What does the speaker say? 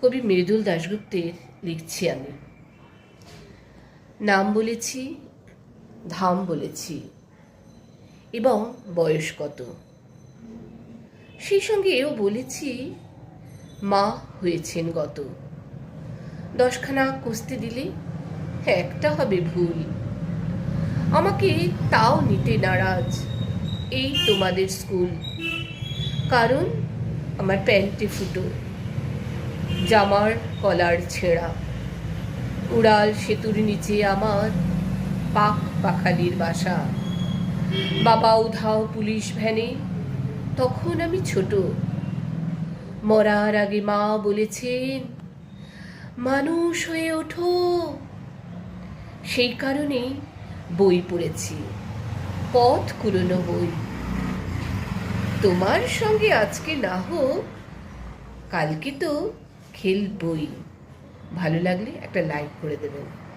কবি মৃদুল দাশগুপ্তের লিখছি আমি। নাম বলেছি, ধাম বলেছি এবং বয়স কত। সেই সঙ্গে এও বলেছি মা হয়েছেন গত। 10খানা কষতে দিলে একটা হবে ভুল। আমাকে তাও নিতে নারাজ এই তোমাদের স্কুল। কারণ আমার প্যান্টে ফুটো, জামার কলার ছেঁড়া, উড়াল সেতুর নিচে আমার পাক পাখালির বাসা। বাবা উধাও পুলিশ ভ্যানে, তখন আমি ছোট। মরার আগে মা বলেছেন মানুষ হয়ে ওঠো। সেই কারণে বই পড়েছি, পথ কুড়োনো বই। তোমার সঙ্গে আজকে না হোক, কালকে তো খেলবই। ভালো লাগলে একটা লাইক করে দেবেন।